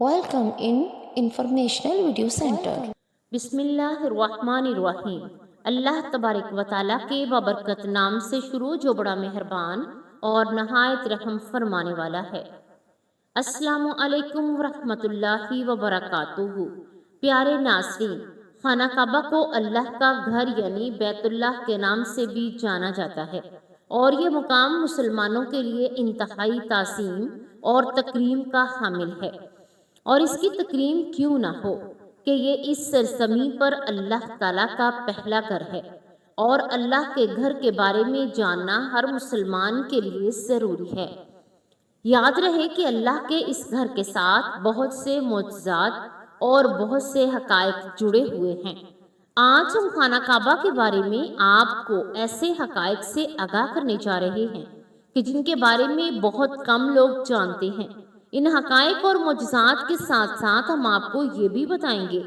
Welcome in Informational Video Center. بسم اللہ الرحمن الرحیم۔ اللہ تبارک و تعالیٰ کے بابرکت نام سے شروع جو بڑا مہربان اور نہایت رحم فرمانے والا ہے۔ السلام علیکم ورحمۃ اللہ وبرکاتہ۔ پیارے ناظرین، خانہ کعبہ کو اللہ کا گھر یعنی بیت اللہ کے نام سے بھی جانا جاتا ہے، اور یہ مقام مسلمانوں کے لیے انتہائی تعظیم اور تکریم کا حامل ہے۔ اور اس کی تکریم کیوں نہ ہو کہ یہ اس سرزمین پر اللہ تعالیٰ کا پہلا گھر ہے، اور اللہ کے گھر کے بارے میں جاننا ہر مسلمان کے لیے ضروری ہے۔ یاد رہے کہ اللہ کے اس گھر کے ساتھ بہت سے معجزات اور بہت سے حقائق جڑے ہوئے ہیں۔ آج ہم خانہ کعبہ کے بارے میں آپ کو ایسے حقائق سے آگاہ کرنے جا رہے ہیں کہ جن کے بارے میں بہت کم لوگ جانتے ہیں۔ ان حقائق اور معجزات کے ساتھ ساتھ ہم آپ کو یہ بھی بتائیں گے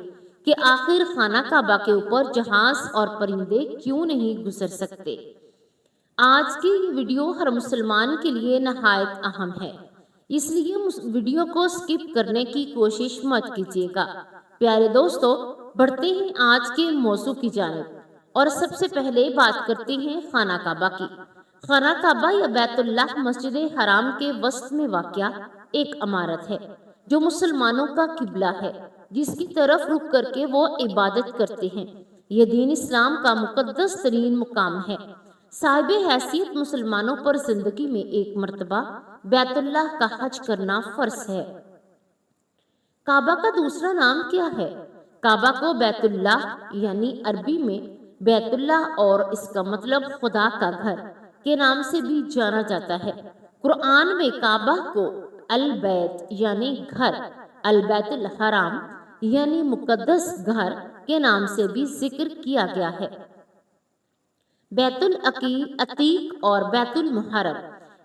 کہ آخر خانہ کعبہ کے اوپر جہاز اور پرندے کیوں نہیں گزر سکتے۔ آج کی یہ ویڈیو ہر مسلمان کے لیے نہایت اہم ہے، اس لیے ویڈیو کو سکپ کرنے کی کوشش مت کیجیے گا۔ پیارے دوستو، بڑھتے ہیں آج کے موضوع کی جانب، اور سب سے پہلے بات کرتے ہیں خانہ کعبہ کی۔ خانہ کعبہ یا بیت اللہ مسجد حرام کے وسط میں واقع ایک عمارت ہے جو مسلمانوں کا قبلہ ہے، جس کی طرف رخ کر کے وہ عبادت کرتے ہیں۔ یہ دین اسلام کا مقدس ترین مقام ہے۔ صاحب حیثیت مسلمانوں پر زندگی میں ایک مرتبہ بیت اللہ کا حج کرنا فرض ہے۔ کعبہ کا دوسرا نام کیا ہے؟ کعبہ کو بیت اللہ یعنی عربی میں بیت اللہ اور اس کا مطلب خدا کا گھر کے نام سے بھی جانا جاتا ہے۔ قرآن میں کعبہ کو البیت یعنی گھر، البیت الحرام یعنی مقدس گھر کے نام سے بھی ذکر کیا گیا ہے۔ بیت العتیق اور بیت المحرم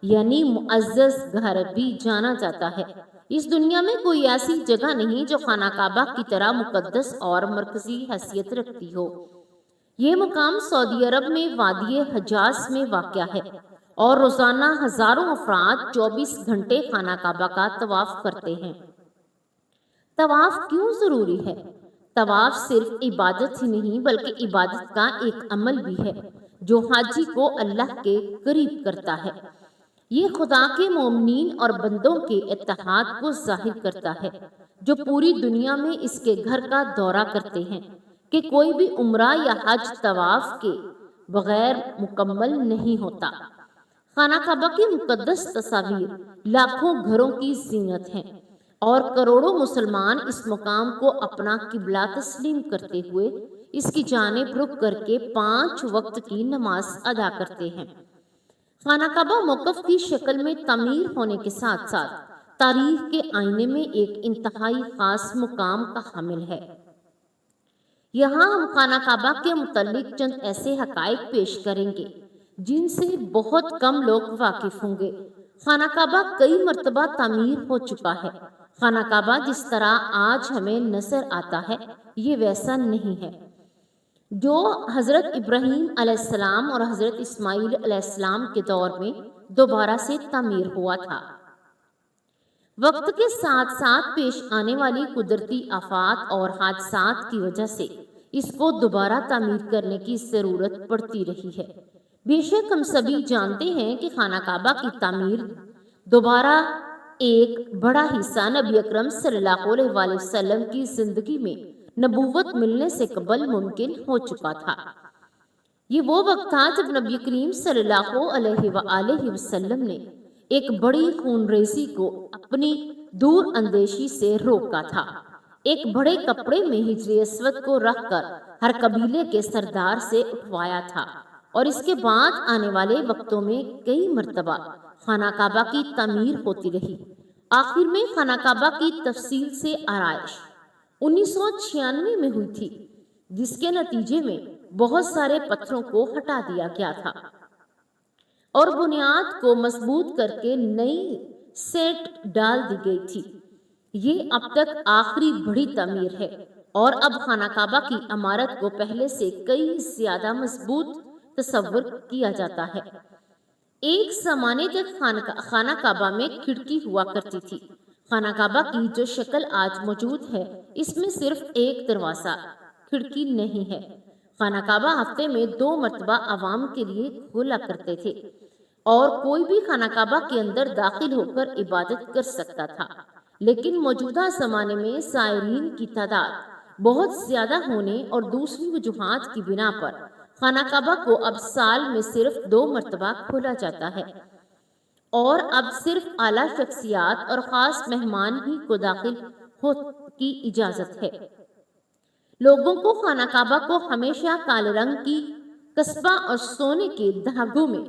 یعنی معزز گھر بھی جانا جاتا ہے۔ اس دنیا میں کوئی ایسی جگہ نہیں جو خانہ کعبہ کی طرح مقدس اور مرکزی حیثیت رکھتی ہو۔ یہ مقام سعودی عرب میں وادی حجاز میں واقع ہے، اور روزانہ ہزاروں افراد 24 گھنٹے خانہ کعبہ کا طواف کرتے ہیں۔ طواف کیوں ضروری ہے؟ طواف صرف عبادت ہی نہیں بلکہ عبادت کا ایک عمل بھی ہے جو حاجی کو اللہ کے قریب کرتا ہے۔ یہ خدا کے مومنین اور بندوں کے اتحاد کو ظاہر کرتا ہے جو پوری دنیا میں اس کے گھر کا دورہ کرتے ہیں، کہ کوئی بھی عمرہ یا حج طواف کے بغیر مکمل نہیں ہوتا۔ خانہ کعبہ کی مقدس تصاویر لاکھوں گھروں کی زینت ہیں، اور کروڑوں مسلمان اس مقام کو اپنا قبلہ تسلیم کرتے ہوئے اس کی جانب رخ کر کے 5 وقت کی نماز ادا کرتے ہیں۔ خانہ کعبہ موقف کی شکل میں تعمیر ہونے کے ساتھ ساتھ تاریخ کے آئینے میں ایک انتہائی خاص مقام کا حامل ہے۔ یہاں ہم خانہ کعبہ کے متعلق چند ایسے حقائق پیش کریں گے جن سے بہت کم لوگ واقف ہوں گے۔ خانہ کعبہ کئی مرتبہ تعمیر ہو چکا ہے۔ خانہ کعبہ جس طرح آج ہمیں نظر آتا ہے یہ ویسا نہیں ہے جو حضرت ابراہیم علیہ السلام اور حضرت اسماعیل علیہ السلام کے دور میں دوبارہ سے تعمیر ہوا تھا۔ وقت کے ساتھ ساتھ پیش آنے والی قدرتی آفات اور حادثات کی وجہ سے اس کو دوبارہ تعمیر کرنے کی ضرورت پڑتی رہی ہے۔ بے شک ہم سبھی جانتے ہیں کہ خانہ کعبہ کی تعمیر دوبارہ ایک بڑا حصہ نبی اکرم صلی اللہ علیہ وآلہ وسلم کی زندگی میں نبوت ملنے سے قبل ممکن ہو چکا تھا۔ یہ وہ وقت تھا جب نبی کریم صلی اللہ علیہ وآلہ وسلم نے ایک بڑی خون ریزی کو اپنی دور اندیشی سے روکا تھا۔ ایک بڑے کپڑے میں حجر اسود کو رکھ کر ہر قبیلے کے سردار سے اٹھوایا تھا، اور اس کے بعد آنے والے وقتوں میں کئی مرتبہ خانہ کعبہ کی تعمیر ہوتی رہی۔ آخر میں خانہ کعبہ کی تفصیل سے آرائش 1996 میں ہوئی تھی، جس کے نتیجے میں بہت سارے پتھروں کو ہٹا دیا گیا تھا اور بنیاد کو مضبوط کر کے نئی سیٹ ڈال دی گئی تھی۔ یہ اب تک آخری بڑی تعمیر ہے، اور اب خانہ کعبہ کی عمارت کو پہلے سے کئی زیادہ مضبوط تصور کیا جاتا ہے۔ ایک زمانے تک خانہ کعبہ میں کھڑکی ہوا کرتی تھی۔ خانہ کعبہ کی جو شکل آج موجود ہے اس میں صرف ایک دروازہ کھڑکی نہیں ہے۔ خانہ کعبہ ہفتے میں 2 مرتبہ عوام کے لیے کھولا کرتے تھے اور کوئی بھی خانہ کعبہ کے اندر داخل ہو کر عبادت کر سکتا تھا، لیکن موجودہ زمانے میں زائرین کی تعداد بہت زیادہ ہونے اور دوسری وجوہات کی بنا پر خانہ کعبہ کو اب سال میں صرف 2 مرتبہ کھولا جاتا ہے اور اب صرف اعلیٰ شخصیات اور خاص مہمان ہی کو داخل ہو کی اجازت ہے۔ لوگوں کو خانہ کعبہ کو ہمیشہ کالے رنگ کی قصبہ اور سونے کے دھاگوں میں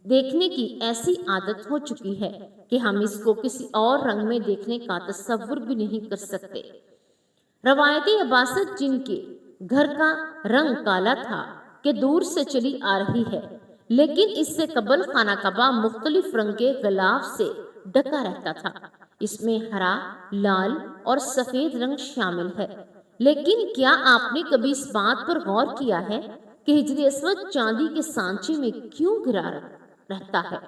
دیکھنے کی ایسی عادت ہو چکی ہے کہ ہم اس کو کسی اور رنگ میں دیکھنے کا تصور بھی نہیں کر سکتے۔ روایت عباست جن کے گھر کا رنگ کالا تھا کہ دور سے چلی آ رہی ہے، لیکن اس سے قبل خانہ کعبہ مختلف رنگ کے غلاف سے ڈھکا رہتا تھا۔ اس میں ہرا، لال اور سفید رنگ شامل ہے۔ لیکن کیا آپ نے کبھی اس بات پر غور کیا ہے کہ حجر اسود چاندی کے سانچے میں کیوں گھرا رہتا ہے؟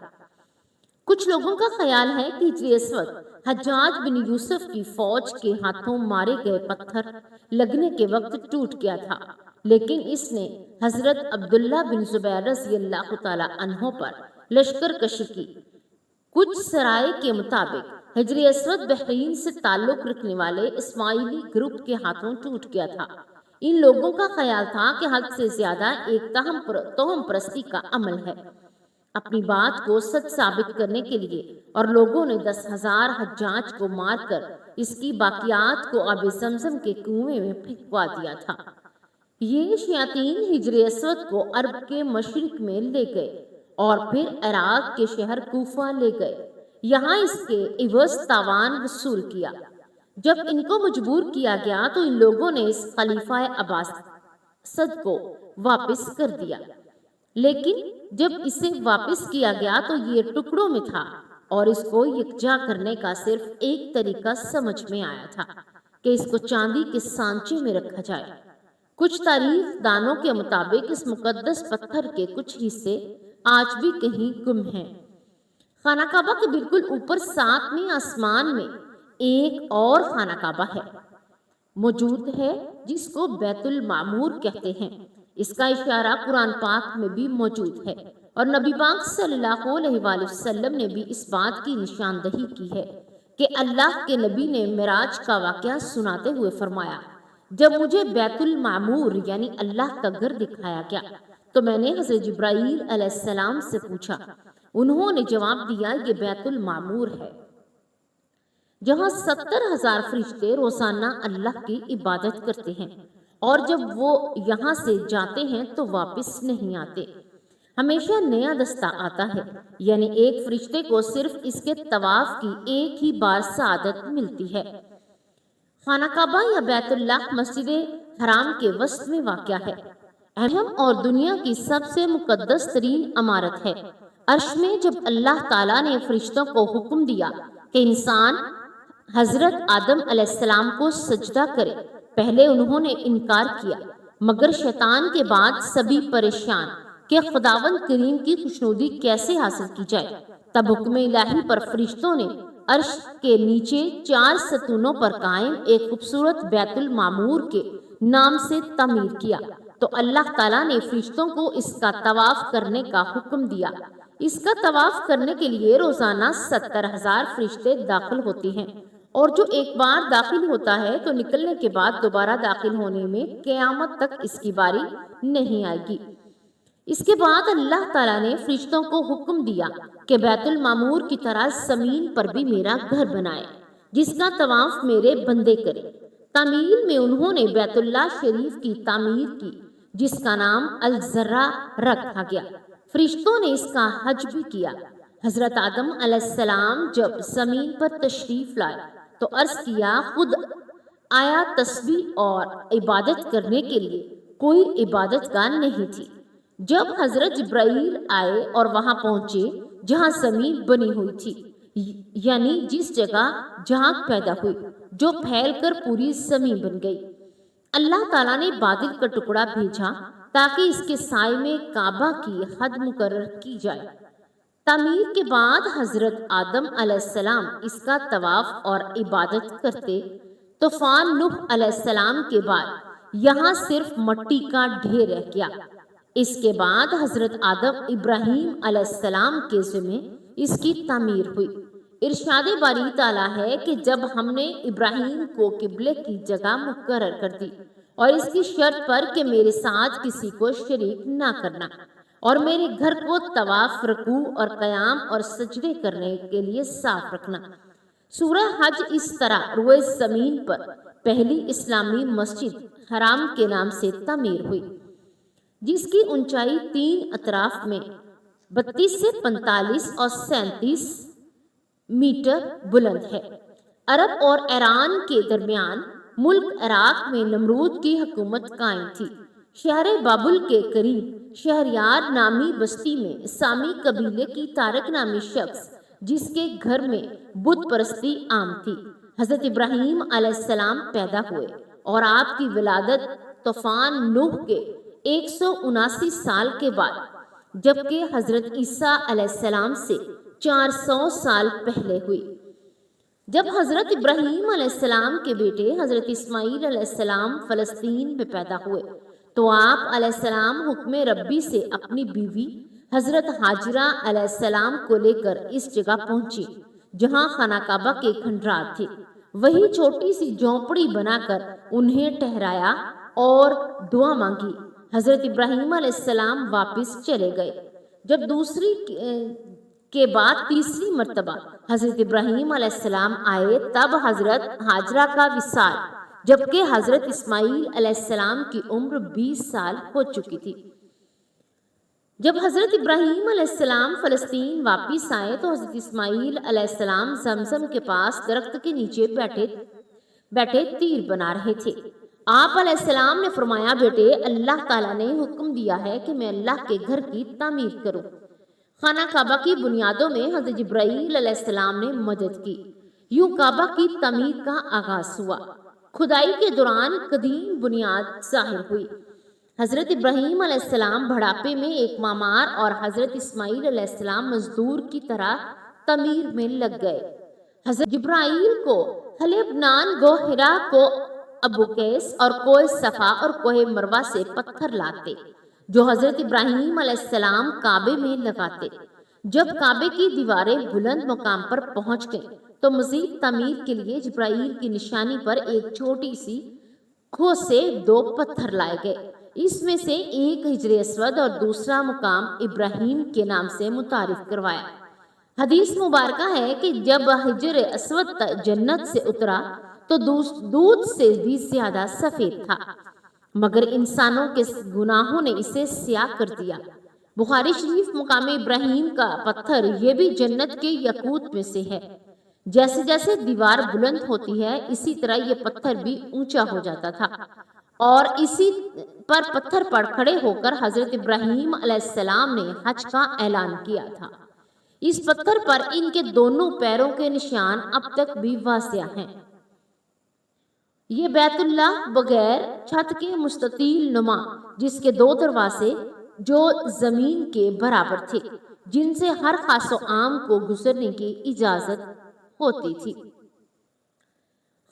کچھ لوگوں کا خیال ہے کہ حجر اسود حجاج بن یوسف کی فوج کے ہاتھوں مارے گئے پتھر لگنے کے وقت ٹوٹ گیا تھا، لیکن اس نے حضرت عبداللہ بن زبیر رضی اللہ تعالی عنہ پر لشکر کشی کی۔ کچھ سرائے کے مطابق حجر اسود بحرین سے تعلق رکھنے والے اسماعیلی گروپ کے ہاتھوں ٹوٹ گیا تھا۔ ان لوگوں کا خیال تھا کہ حد سے زیادہ ایک توہم پرستی کا عمل ہے۔ اپنی بات کو سچ ثابت کرنے کے لیے اور لوگوں نے 10,000 حجاج کو مار کر اس کی باقیات کو آب زمزم کے کنویں میں پھینکوا دیا تھا۔ یہ شیاطین حجر اسود کو عرب کے مشرق میں لے گئے اور پھر عراق کے شہر کوفہ لے گئے۔ یہاں اس کے عوض تاوان وصول کیا۔ جب ان کو مجبور کیا گیا تو ان لوگوں نے اس خلیفہ عباسد کو واپس کر دیا، لیکن جب اسے واپس کیا گیا تو یہ ٹکڑوں میں تھا اور اس کو یکجا کرنے کا صرف ایک طریقہ سمجھ میں آیا تھا کہ اس کو چاندی کے سانچے میں رکھا جائے۔ کچھ تاریخ دانوں کے مطابق اس مقدس پتھر کے کچھ حصے آج بھی کہیں گم ہیں۔ خانہ کعبہ کے بالکل اوپر 7ویں آسمان میں ایک اور خانہ کعبہ موجود ہے جس کو بیت المعمور کہتے ہیں۔ اس کا اشارہ قرآن پاک میں بھی موجود ہے اور نبی پاک صلی اللہ علیہ وآلہ وسلم نے بھی اس بات کی نشاندہی کی ہے کہ اللہ کے نبی نے معراج کا واقعہ سناتے ہوئے فرمایا، جب مجھے بیت المعمور یعنی اللہ کا گھر دکھایا گیا تو میں نے حضرت جبرائیل علیہ السلام سے پوچھا۔ انہوں نے جواب دیا، یہ بیت المعمور ہے جہاں 70,000 فرشتے روزانہ اللہ کی عبادت کرتے ہیں، اور جب وہ یہاں سے جاتے ہیں تو واپس نہیں آتے۔ ہمیشہ نیا دستہ آتا ہے، یعنی ایک فرشتے کو صرف اس کے طواف کی ایک ہی بار سعادت ملتی ہے۔ خانہ کعبہ یا بیت اللہ مسجد حرام کے وسط میں واقع ہے، اہم اور دنیا کی سب سے مقدس ترین عمارت ہے۔ عرش میں جب اللہ تعالیٰ نے فرشتوں کو حکم دیا کہ انسان حضرت آدم علیہ السلام کو سجدہ کرے، پہلے انہوں نے انکار کیا، مگر شیطان کے بعد سبھی پریشان کہ خداوند کریم کی خوشنودی کیسے حاصل کی جائے۔ تب حکم الہی پر فرشتوں نے عرش کے نیچے 4 ستونوں پر قائم ایک خوبصورت بیت المعمور کے نام سے تعمیر کیا، تو اللہ تعالیٰ نے فرشتوں کو اس کا طواف کرنے کا حکم دیا۔ اس کا طواف کرنے کے لیے روزانہ 70,000 فرشتے داخل ہوتے ہیں، اور جو ایک بار داخل ہوتا ہے تو نکلنے کے بعد دوبارہ داخل ہونے میں قیامت تک اس کی باری نہیں آئے گی۔ اس کے بعد اللہ تعالیٰ نے فرشتوں کو حکم دیا کہ بیت المعمور کی طرح زمین پر بھی میرا گھر بنائے جس کا طواف میرے بندے کرے۔ تعمیر میں انہوں نے بیت اللہ شریف کی تعمیر کی جس کا نام الزرہ رکھا گیا۔ فرشتوں نے اس کا حج بھی کیا۔ حضرت آدم علیہ السلام جب زمین پر تشریف لائے تو عرض کیا، خود آیا تسبیح اور عبادت کرنے کے لیے کوئی عبادت گاہ نہیں تھی۔ جب حضرت جبرائیل آئے اور وہاں پہنچے جہاں زمین بنی ہوئی تھی، یعنی جس جگہ جہاں پیدا ہوئی، جو پھیل کر پوری زمین بن گئی، اللہ تعالیٰ نے بادل کا ٹکڑا بھیجا تاکہ اس کے سائے میں کعبہ کی حد مقرر کی جائے تعمیر کے بعد حضرت آدم علیہ السلام اس کا طواف اور عبادت کرتے۔ طوفان نوح علیہ السلام کے بعد یہاں صرف مٹی کا ڈھیر رہ گیا۔ اس کے بعد حضرت آدم ابراہیم علیہ السلام کے ذمہ اس کی تعمیر ہوئی۔ ارشاد باری تعالیٰ ہے کہ جب ہم نے ابراہیم کو قبلے کی جگہ مقرر کر دی اور اس کی شرط پر کہ میرے ساتھ کسی کو شریک نہ کرنا اور میرے گھر کو طواف، رکوع اور قیام اور سجدے کرنے کے لیے صاف رکھنا۔ سورہ حج اس طرح روئے زمین پر پہلی اسلامی مسجد حرام کے نام سے تعمیر ہوئی، جس کی اونچائی 3 اطراف میں 32 سے 45 اور 37 میٹر بلند ہے۔ عرب اور ایران کے درمیان ملک عراق میں نمرود کی حکومت قائم تھی۔ شہر بابل کے قریب شہریار نامی بستی میں سامی قبیلے کی طارق نامی شخص، جس کے گھر میں بت پرستی عام تھی، حضرت ابراہیم علیہ السلام پیدا ہوئے اور آپ کی ولادت طوفان نوح کے 179 سال کے بعد، جبکہ حضرت عیسیٰ علیہ السلام سے 400 سال پہلے ہوئی۔ جب حضرت ابراہیم علیہ السلام کے بیٹے حضرت اسماعیل علیہ السلام فلسطین میں پیدا ہوئے تو آپ علیہ السلام حکم ربی سے اپنی بیوی حضرت ہاجرہ علیہ السلام کو لے کر اس جگہ پہنچی جہاں خانہ کعبہ کے کھنڈرات تھے۔ وہی چھوٹی سی جھونپڑی بنا کر انہیں ٹھہرایا اور دعا مانگی۔ حضرت ابراہیم علیہ السلام واپس چلے گئے۔ جب دوسری کے بعد تیسری مرتبہ حضرت ابراہیم علیہ السلام آئے تب حضرت ہاجرہ کا وصال، جبکہ حضرت اسماعیل علیہ السلام کی عمر 20 سال ہو چکی تھی۔ جب حضرت ابراہیم علیہ السلام فلسطین واپس آئے تو حضرت اسماعیل علیہ السلام زمزم کے پاس درخت کے نیچے بیٹھے تیر بنا رہے تھے۔ آپ علیہ السلام نے فرمایا، بیٹے، اللہ تعالیٰ نے حکم دیا ہے کہ میں اللہ کے گھر کی تعمیر کروں۔ خانہ کعبہ کی بنیادوں میں حضرت جبرائیل علیہ السلام نے مدد کی۔ یوں کعبہ کی تعمیر کا آغاز ہوا۔ کھدائی کے دوران قدیم بنیاد ظاہر ہوئی۔ حضرت ابراہیم علیہ السلام بڑھاپے میں ایک معمار اور حضرت اسماعیل علیہ السلام مزدور کی طرح تعمیر میں لگ گئے۔ حضرت جبرائیل کو لبنان، گو ہرا، کو ابو قیس اور کوہ صفا اور کوہ مروہ سے پتھر لاتے جو حضرت ابراہیم علیہ السلام کعبے میں لگاتے۔ جب کعبے کی دیواریں بلند مقام پر پہنچ گئیں تو مزید تعمیر کے لیے جبرائیل کی نشانی پر ایک چھوٹی سی کھو سے 2 پتھر لائے گئے۔ اس میں سے ایک حجر اسود اور دوسرا مقام ابراہیم کے نام سے متعارف کروایا۔ حدیث مبارکہ ہے کہ جب حجر اسود جنت سے اترا تو دودھ سے بھی زیادہ سفید تھا، مگر انسانوں کے گناہوں نے اسے سیاہ کر دیا۔ بخاری شریف مقام ابراہیم کا پتھر یہ بھی جنت کے یاقوت میں سے ہے۔ جیسے جیسے دیوار بلند ہوتی ہے اسی طرح یہ پتھر بھی اونچا ہو جاتا تھا اور اسی پر پتھر پر کھڑے ہو کر حضرت ابراہیم علیہ السلام نے حج کا اعلان کیا تھا۔ اس پتھر پر ان کے دونوں پیروں کے نشان اب تک بھی واضح ہیں۔ یہ بیت اللہ بغیر چھت کے مستطیل نما، جس کے 2 دروازے جو زمین کے برابر تھے، جن سے ہر خاص و عام کو گزرنے کی اجازت ہوتی تھی۔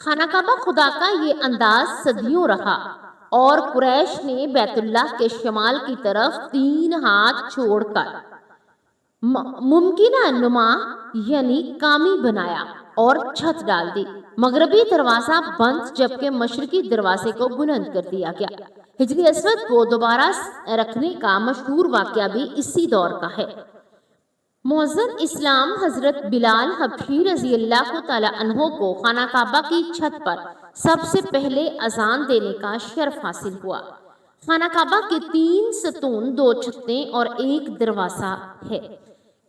خانہ کعبہ خدا کا یہ انداز صدیوں رہا اور قریش نے بیت اللہ کے شمال کی طرف 3 ہاتھ چھوڑ کر ممکنہ نما یعنی کامی بنایا اور چھت ڈال دی۔ مغربی دروازہ بند جبکہ مشرقی دروازے کو بلند کر دیا گیا۔ حجر اسود کو دوبارہ رکھنے کا مشہور واقعہ بھی اسی دور کا ہے۔ مؤذن اسلام حضرت بلال حبشی رضی اللہ تعالی عنہ کو خانہ کعبہ کی چھت پر سب سے پہلے اذان دینے کا شرف حاصل ہوا۔ خانہ کعبہ کے 3 ستون، 2 چھتیں اور 1 دروازہ ہے۔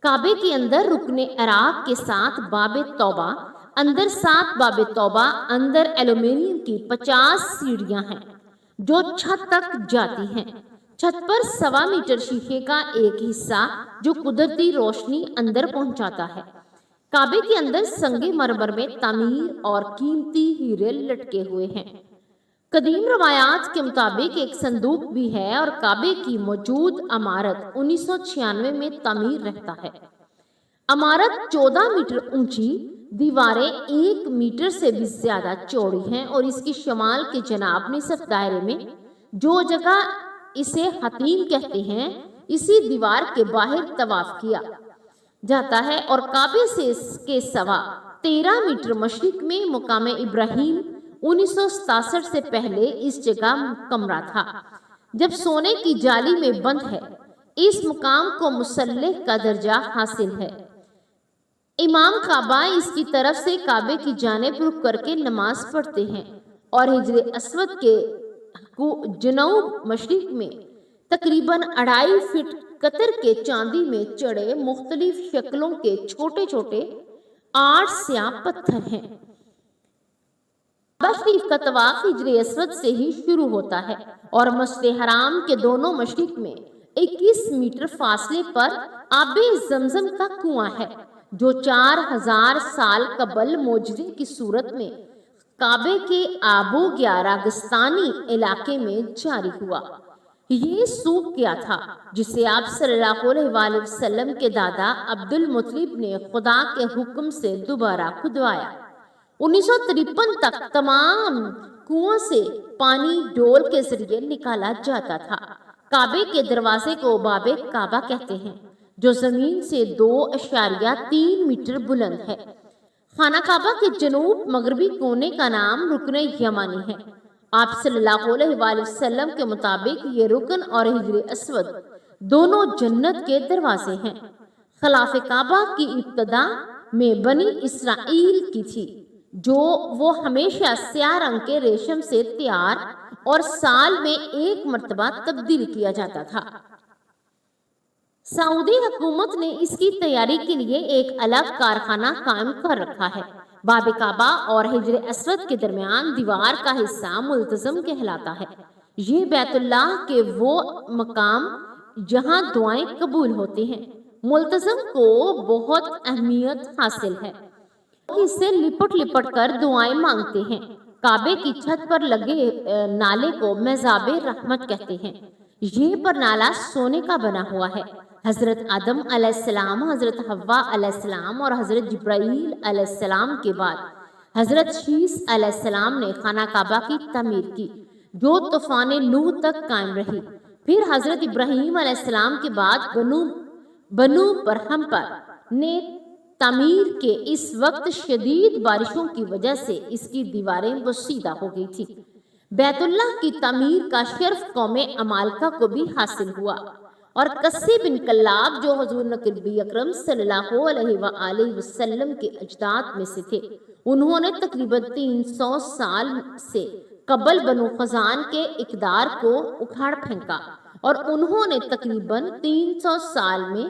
کعبے کے اندر رکن عراق کے ساتھ باب توبہ، اندر 7 باب توبہ، اندر ایلومینیم کی 50 سیڑھیاں ہیں جو چھت تک جاتی ہیں۔ چھت پر 1.25 میٹر شیشے کا ایک حصہ جو قدرتی روشنی اندر پہنچاتا ہے۔ کعبے کے اندر سنگ مرمر میں تعمیر اور قیمتی ہیرے لٹکے ہوئے ہیں۔ قدیم روایات کے مطابق ایک صندوق بھی ہے اور کعبے کی موجود عمارت 1996 میں تعمیر رہتا ہے۔ عمارت 14 میٹر اونچی، دیواریں 1 میٹر سے بھی زیادہ چوڑی ہیں اور اس کی شمال کے جناب نصف دائرے میں جو جگہ اسے حتیم کہتے ہیں، اسی دیوار کے باہر طواف کیا جاتا ہے اور کعبے سے اس کے سوا 13 میٹر مشرق میں مقام ابراہیم 1967 سے پہلے اس جگہ کمرہ تھا، جب سونے کی جالی میں بند ہے۔ اس مقام کو مسلح کا درجہ حاصل ہے۔ امام کعبہ اس کی طرف سے کعبے کی جانب رخ کر کے نماز پڑھتے ہیں اور حجر اسود کے جنوب مشرق میں تقریباً 2.5 فٹ قطر کے چاندی میں چڑھے مختلف شکلوں کے چھوٹے چھوٹے 8 سیاہ پتھر ہیں۔ کعبہ شریف کا طواف حجر اسود سے ہی شروع ہوتا ہے اور مسجد حرام کے دونوں مشرق میں 21 میٹر فاصلے پر آب زمزم کا کنواں ہے، جو 4000 سال قبل معجزے کی صورت میں کعبے کے آبو ریگستانی علاقے میں جاری ہوا۔ یہ سوکھ گیا تھا، جسے آپ صلی اللہ علیہ وآلہ وسلم کے دادا عبد المطلب نے خدا کے حکم سے دوبارہ کھدوایا۔ 1953 تک تمام کنووں سے پانی ڈول کے ذریعے نکالا جاتا تھا۔ کعبے کے دروازے کو باب کعبہ کہتے ہیں، جو زمین سے 2.3 میٹر بلند ہے۔ خانہ کعبہ کے جنوب مغربی کونے کا نام رکن یمانی ہے۔ آپ صلی اللہ علیہ وآلہ وسلم کے مطابق یہ رکن اور حجر اسود دونوں جنت کے دروازے ہیں۔ خلاف کعبہ کی ابتدا میں بنی اسرائیل کی تھی، جو وہ ہمیشہ سیاہ رنگ کے ریشم سے تیار اور سال میں 1 مرتبہ تبدیل کیا جاتا تھا۔ سعودی حکومت نے اس کی تیاری کے لیے ایک الگ کارخانہ قائم کر رکھا ہے۔ باب کعبہ اور حجر اسود کے درمیان دیوار کا حصہ ملتزم کہلاتا ہے۔ یہ بیت اللہ کے وہ مقام جہاں دعائیں قبول ہوتی ہیں۔ ملتزم کو بہت اہمیت حاصل ہے۔ اس سے لپٹ لپٹ کر دعائیں مانگتے ہیں۔ کعبے کی چھت پر لگے نالے کو میزاب رحمت کہتے ہیں۔ یہ پرنالہ سونے کا بنا ہوا ہے۔ حضرت آدم علیہ السلام، حضرت حوا علیہ السلام اور حضرت جبرائیل علیہ السلام کے بعد حضرت شیس علیہ السلام نے خانہ کعبہ کی تعمیر کی، جو طوفان نوح تک قائم رہی۔ پھر حضرت ابراہیم علیہ السلام کے بعد بنو برہمپر نے تعمیر کے اس وقت شدید بارشوں کی وجہ سے اس کی دیواریں بسیدہ ہو گئی تھی۔ بیت اللہ کی تعمیر کا شرف قوم عمالقہ کو بھی حاصل ہوا اور قصی بن کلاب، جو حضور نبی اکرم صلی اللہ علیہ وآلہ وسلم کے اجداد میں سے تھے، انہوں نے تقریباً 300 سال سے قبل بنو خزان کے اقدار کو اکھاڑ پھینکا اور انہوں نے تقریباً 300 سال میں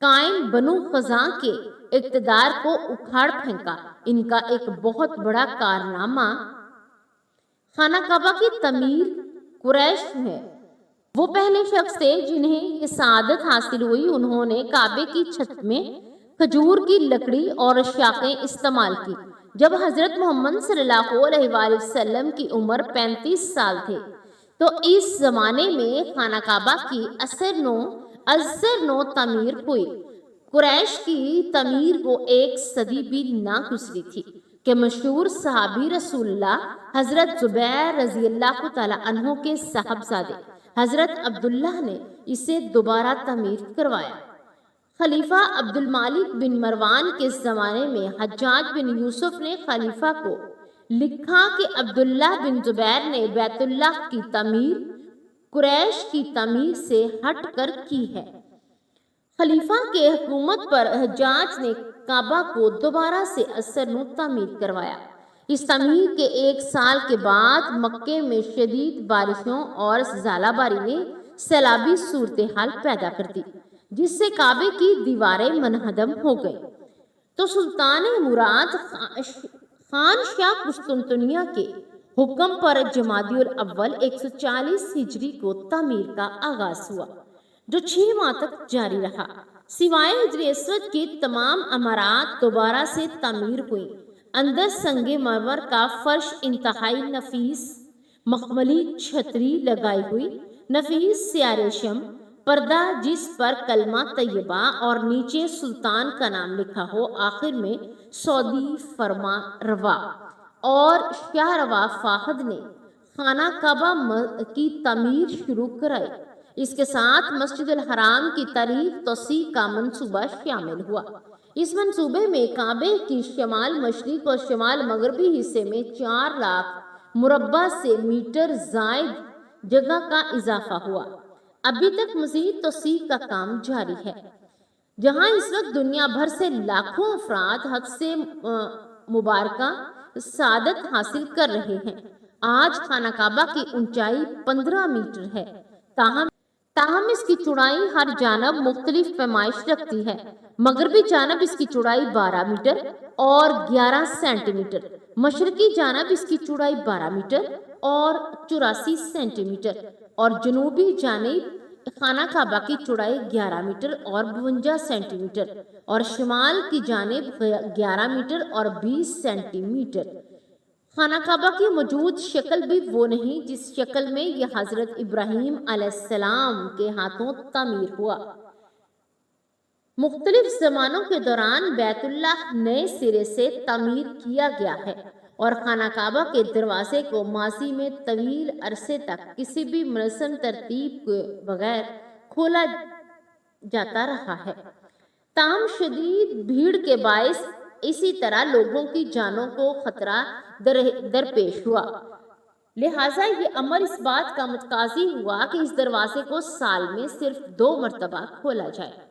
قائم بنو خزاں کے اقتدار کو اکھاڑ پھینکا۔ ان کا ایک بہت بڑا کارنامہ خانہ کعبہ کی تعمیر قریش ہے۔ وہ پہلے شخص تھے جنہیں یہ سعادت حاصل ہوئی۔ انہوں نے کعبے کی چھت میں کھجور کی لکڑی اور شاخیں استعمال کی۔ جب حضرت محمد صلی اللہ علیہ وآلہ وسلم کی عمر 35 سال تھے تو اس زمانے میں خانہ کعبہ کی اثر نو تعمیر ہوئی۔ قریش کی تعمیر کو 1 صدی بھی نہ گزری تھی کہ مشہور صحابی رسول اللہ حضرت زبیر رضی اللہ تعالیٰ عنہ کے صاحبزادے حضرت عبداللہ نے اسے دوبارہ تعمیر کروایا۔ خلیفہ عبد المالک بن مروان کے زمانے میں حجاج بن یوسف نے خلیفہ کو لکھا کہ عبداللہ بن زبیر نے بیت اللہ کی تعمیر قریش کی تعمیر سے ہٹ کر کی ہے۔ خلیفہ کے حکومت پر حجاج نے کعبہ کو دوبارہ سے اثر نو تعمیر کروایا۔ اس تعمیر کے 1 سال کے بعد مکے میں شدید بارشوں اور ژالہ باری نے سیلابی صورتحال پیدا کر دی، جس سے کعبے کی دیواریں منہدم ہو گئیں۔ تو سلطان مراد خان شاہ قسطنطنیہ کے حکم پر جمادی الاول 140 ہجری کو تعمیر کا آغاز ہوا، جو 6 ماہ تک جاری رہا۔ سوائے حجر اسود کی تمام عمارات دوبارہ سے تعمیر ہوئیں۔ اندر سنگ مرمر کا فرش، انتہائی نفیس مخملی چھتری لگائی ہوئی، نفیس سیاہ ریشم پردہ جس پر کلمہ طیبہ اور نیچے سلطان کا نام لکھا ہو، آخر میں سعودی فرما روا اور شاہ روا فاہد نے خانہ کعبہ کی تعمیر شروع کرائی۔ اس کے ساتھ مسجد الحرام کی تاریخ توسیع کا منصوبہ شامل ہوا۔ اس منصوبے میں کعبے کی شمال مشرق اور شمال مغربی حصے میں 4 لاکھ مربع سے میٹر زائد جگہ کا اضافہ ہوا۔ ابھی تک مزید توسیع کا کام جاری ہے، جہاں اس وقت دنیا بھر سے لاکھوں افراد حج سے مبارکہ سعادت حاصل کر رہے ہیں۔ آج خانہ کعبہ کی اونچائی 15 میٹر ہے، تاہم اس کی چوڑائی ہر جانب مختلف پیمائش رکھتی ہے۔ مغربی جانب اس کی چوڑائی 12 میٹر اور 11 سینٹی میٹر، مشرقی جانب اس کی چوڑائی 12 میٹر اور 84 سینٹی میٹر، اور جنوبی جانب خانہ کعبہ کی چوڑائی 11 میٹر اور 52 سینٹی میٹر، اور شمال کی جانب 11 میٹر اور 20 سینٹی میٹر۔ خانہ کعبہ کی موجود شکل بھی وہ نہیں جس شکل میں یہ حضرت ابراہیم علیہ السلام کے ہاتھوں تعمیر ہوا۔ مختلف زمانوں کے دوران بیت اللہ نئے سرے سے تعمیر کیا گیا ہے، اور خانہ کعبہ کے دروازے کو ماضی میں طویل عرصے تک کسی بھی منظم ترتیب کے بغیر کھولا جاتا رہا ہے۔ تاہم شدید بھیڑ کے باعث اسی طرح لوگوں کی جانوں کو خطرہ درپیش ہوا، لہٰذا یہ امر اس بات کا متقاضی ہوا کہ اس دروازے کو سال میں صرف 2 مرتبہ کھولا جائے،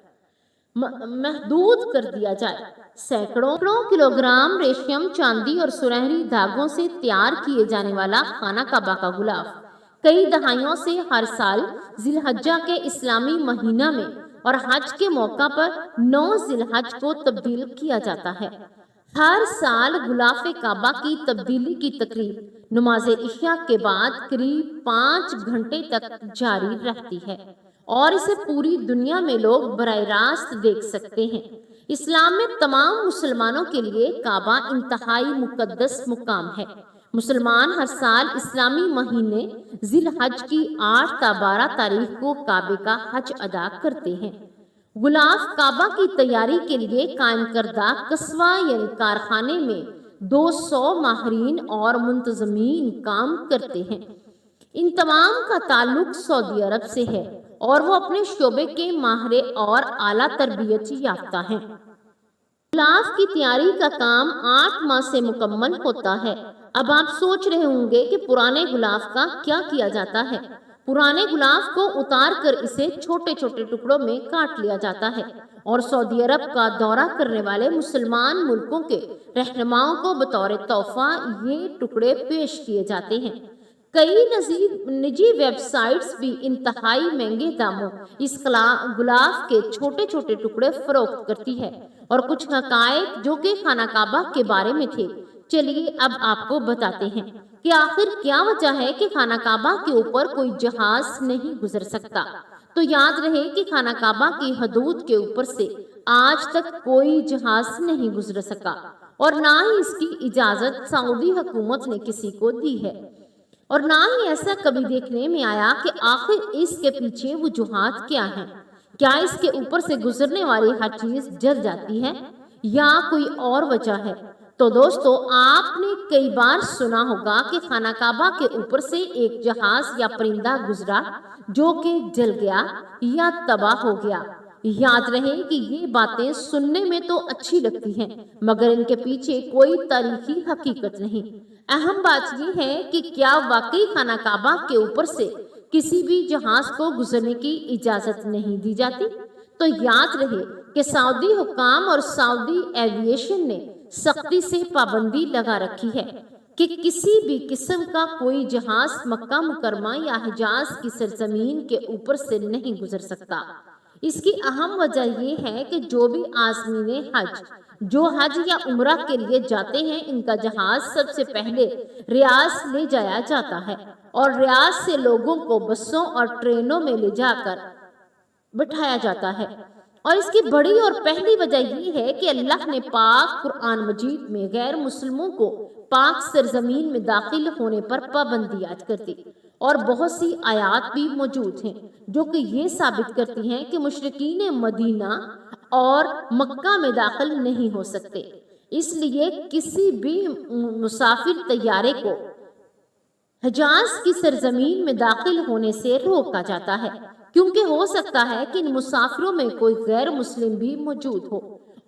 محدود کر دیا جائے۔ سینکڑوں کلوگرام ریشم، چاندی اور سنہری دھاگوں سے تیار کیے جانے والا خانہ کعبہ کا غلاف کئی دہائیوں سے ہر سال ذی الحجہ کے اسلامی مہینہ میں اور حج کے موقع پر 9 ذی الحج کو تبدیل کیا جاتا ہے۔ ہر سال غلاف کعبہ کی تبدیلی کی تقریب نماز عشاء کے بعد قریب 5 گھنٹے تک جاری رہتی ہے، اور اسے پوری دنیا میں لوگ براہ راست دیکھ سکتے ہیں۔ اسلام میں تمام مسلمانوں کے لیے کعبہ انتہائی مقدس مقام ہے۔ مسلمان ہر سال اسلامی مہینے ذی الحج کی 8 تا 12 تاریخ کو کعبے کا حج ادا کرتے ہیں۔ غلاف کعبہ کی تیاری کے لیے قائم کردہ قصوہ یعنی کارخانے میں 200 ماہرین اور منتظمین کام کرتے ہیں۔ ان تمام کا تعلق سعودی عرب سے ہے، اور وہ اپنے شعبے کے ماہر اور اعلیٰ تربیت یافتہ ہیں۔ غلاف کی تیاری کا کام 8 ماہ سے مکمل ہوتا ہے۔ اب آپ سوچ رہے ہوں گے کہ پرانے غلاف کا کیا کیا جاتا ہے۔ پرانے غلاف کو اتار کر اسے چھوٹے چھوٹے ٹکڑوں میں کاٹ لیا جاتا ہے، اور سعودی عرب کا دورہ کرنے والے مسلمان ملکوں کے رہنماؤں کو بطور تحفہ یہ ٹکڑے پیش کیے جاتے ہیں۔ کئی نجی ویب سائٹس بھی انتہائی مہنگے داموں اس غلاف کے چھوٹے چھوٹے ٹکڑے فروخت کرتی ہے، اور کچھ حقائق جو کہ خانہ کعبہ کے بارے میں تھے، چلیے اب آپ کو بتاتے ہیں کہ آخر کیا وجہ ہے کہ خانہ کعبہ کے اوپر کوئی جہاز نہیں گزر سکتا۔ تو یاد رہے کہ خانہ کعبہ کی حدود کے اوپر سے آج تک کوئی جہاز نہیں گزر سکا، اور نہ ہی اس کی اجازت سعودی حکومت نے کسی کو دی ہے، اور نہ ہی ایسا کبھی دیکھنے میں آیا کہ آخر اس کے پیچھے وجوہات کیا ہیں۔ کیا اس کے اوپر سے گزرنے والی ہر چیز جل جاتی ہے، یا کوئی اور وجہ ہے؟ تو دوستو، آپ نے کئی بار سنا ہوگا کہ خانہ کعبہ کے اوپر سے ایک جہاز یا پرندہ گزرا جو کہ جل گیا یا تباہ ہو گیا۔ یاد رہے کہ یہ باتیں سننے میں تو اچھی لگتی ہیں، مگر ان کے پیچھے کوئی تاریخی حقیقت نہیں۔ اہم بات یہ ہے کہ کیا واقعی خانہ کعبہ کے اوپر سے کسی بھی جہاز کو گزرنے کی اجازت نہیں دی جاتی؟ تو یاد رہے کہ سعودی حکام اور سعودی ایویشن نے سختی سے پابندی لگا رکھی ہے کہ کسی بھی قسم کا کوئی جہاز مکہ مکرمہ یا حجاز کی سرزمین کے اوپر سے نہیں گزر سکتا۔ اس کی اہم وجہ یہ ہے کہ جو بھی عازمین حج جو حج یا عمرہ کے لیے جاتے ہیں، ان کا جہاز سب سے پہلے ریاض لے جایا جاتا ہے، اور ریاض سے لوگوں کو بسوں اور ٹرینوں میں لے جا کر بٹھایا جاتا ہے۔ اور اس کی بڑی اور پہلی وجہ یہ ہے کہ اللہ نے پاک قرآن مجید میں غیر مسلموں کو پاک سرزمین میں داخل ہونے پر پابندی عائد کر دی، اور بہت سی آیات بھی موجود ہیں جو کہ یہ ثابت کرتی ہیں کہ مشرکین مدینہ اور مکہ میں داخل نہیں ہو سکتے۔ اس لیے کسی بھی مسافر طیارے کو حجاز کی سرزمین میں داخل ہونے سے روکا جاتا ہے، کیونکہ ہو سکتا ہے کہ ان مسافروں میں کوئی غیر مسلم بھی موجود ہو،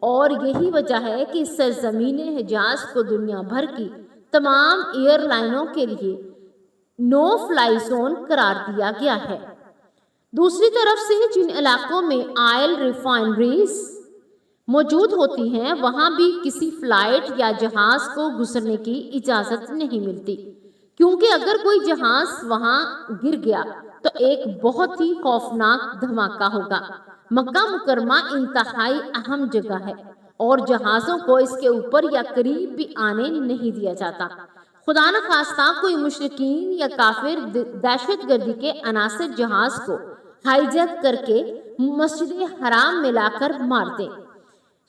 اور یہی وجہ ہے کہ سرزمین حجاز کو دنیا بھر کی تمام ایئر لائنوں کے لیے نو فلائی زون قرار دیا گیا ہے۔ دوسری طرف سے جن علاقوں میں آئل ریفائنریز موجود ہوتی ہیں وہاں بھی کسی فلائٹ یا جہاز کو گزرنے کی اجازت نہیں ملتی، کیونکہ اگر کوئی جہاز وہاں گر گیا تو ایک بہت ہی خوفناک دھماکہ ہوگا۔ مکہ مکرمہ انتہائی اہم جگہ ہے اور جہازوں کو اس کے اوپر یا قریب بھی آنے نہیں دیا جاتا۔ خدا نخواستہ کوئی مشرکین یا کافر دہشت گردی کے عناصر جہاز کو ہائی جیک کر کے مسجد حرام میں لا کر مار دیں۔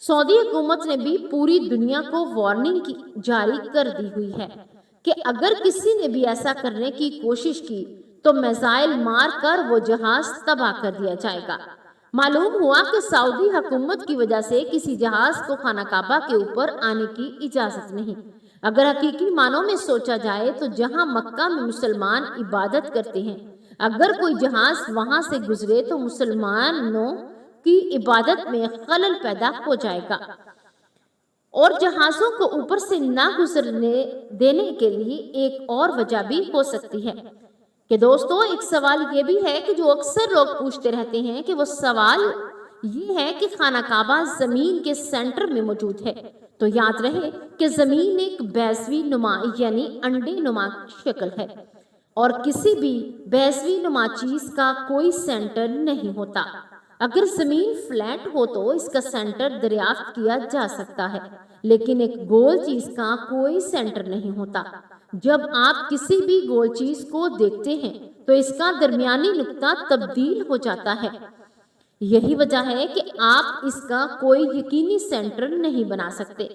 سعودی حکومت نے بھی پوری دنیا کو وارننگ جاری کر دی ہوئی ہے کہ اگر کسی نے بھی ایسا کرنے کی کوشش کی تو میزائل مار کر وہ جہاز تباہ کر دیا جائے گا۔ معلوم ہوا کہ سعودی حکومت کی وجہ سے کسی جہاز کو خانہ کعبہ کے اوپر آنے کی اجازت نہیں۔ اگر حقیقی معنوں میں سوچا جائے تو جہاں مکہ میں مسلمان عبادت کرتے ہیں، اگر کوئی جہاز وہاں سے گزرے تو مسلمانوں کی عبادت میں خلل پیدا ہو جائے گا، اور جہازوں کو اوپر سے نہ گزرنے دینے کے لیے ایک اور وجہ بھی ہو سکتی ہے کہ دوستو ایک سوال یہ بھی ہے کہ جو اکثر لوگ پوچھتے رہتے ہیں کہ وہ سوال یہ ہے کہ خانہ کعبہ زمین کے سینٹر میں موجود ہے، تو یاد رہے کہ زمین ایک بیضوی نما یعنی انڈے نما شکل ہے، اور کسی بھی بیضوی نما چیز کا کوئی سینٹر نہیں ہوتا۔ اگر زمین فلیٹ ہو تو اس کا سینٹر دریافت کیا جا سکتا ہے، لیکن ایک گول چیز کا کوئی سینٹر نہیں ہوتا۔ جب آپ کسی بھی گول چیز کو دیکھتے ہیں تو اس کا درمیانی نقطہ تبدیل ہو جاتا ہے۔ یہی وجہ ہے کہ آپ اس کا کوئی یقینی سینٹر نہیں بنا سکتے۔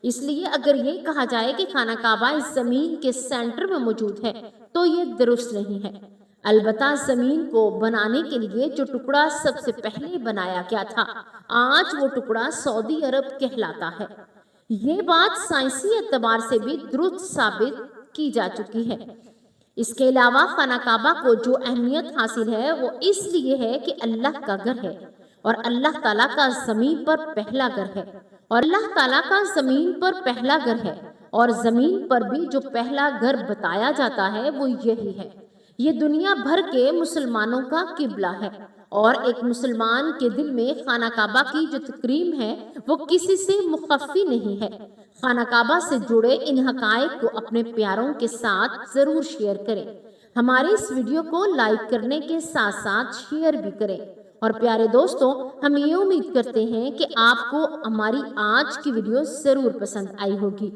اس لیے اگر یہ کہا جائے کہ خانہ کعبہ اس زمین کے سینٹر میں موجود ہے تو یہ درست نہیں ہے۔ البتہ زمین کو بنانے کے لیے جو ٹکڑا سب سے پہلے بنایا گیا تھا، آج وہ ٹکڑا سعودی عرب کہلاتا ہے۔ یہ بات سائنسی اعتبار سے بھی درست ثابت کی جا چکی ہے۔ اس کے علاوہ خانہ کعبہ کو جو اہمیت حاصل ہے وہ اس لیے ہے کہ اللہ کا گھر ہے، اور اللہ تعالیٰ کا زمین پر پہلا گھر ہے، اور اللہ تعالیٰ کا زمین پر پہلا گھر ہے، اور زمین پر بھی جو پہلا گھر بتایا جاتا ہے وہ یہی ہے۔ یہ دنیا بھر کے مسلمانوں کا قبلہ ہے، اور ایک مسلمان کے دل میں خانہ کعبہ کی جو تکریم ہے وہ کسی سے مخفی نہیں ہے۔ خانہ کعبہ سے جڑے ان حقائق کو اپنے پیاروں کے ساتھ ضرور شیئر کریں۔ ہمارے اس ویڈیو کو لائک کرنے کے ساتھ ساتھ شیئر بھی کریں۔ اور پیارے دوستوں، ہم یہ امید کرتے ہیں کہ آپ کو ہماری آج کی ویڈیو ضرور پسند آئی ہوگی۔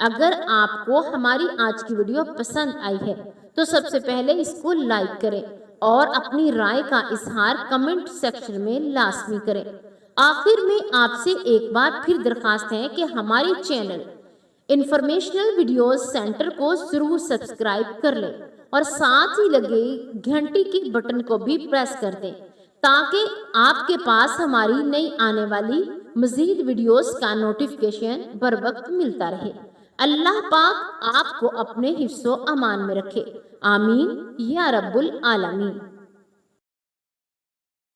اگر آپ کو ہماری آج کی ویڈیو پسند آئی ہے تو سب سے پہلے اس کو لائک کریں اور اپنی رائے کا اظہار کمنٹ سیکشن میں لازمی کریں۔ آخر میں آپ سے ایک بار پھر درخواست ہے کہ ہمارے چینل انفارمیشنل ویڈیوز سینٹر کو ضرور سبسکرائب کر لیں اور ساتھ ہی لگے گھنٹی کے بٹن کو بھی پریس کر دیں تاکہ آپ کے پاس ہماری نئی آنے والی مزید ویڈیوز کا نوٹیفیکیشن بر وقت ملتا رہے۔ اللہ پاک آپ کو اپنے حفظ و امان میں رکھے، آمین یا رب العالمین۔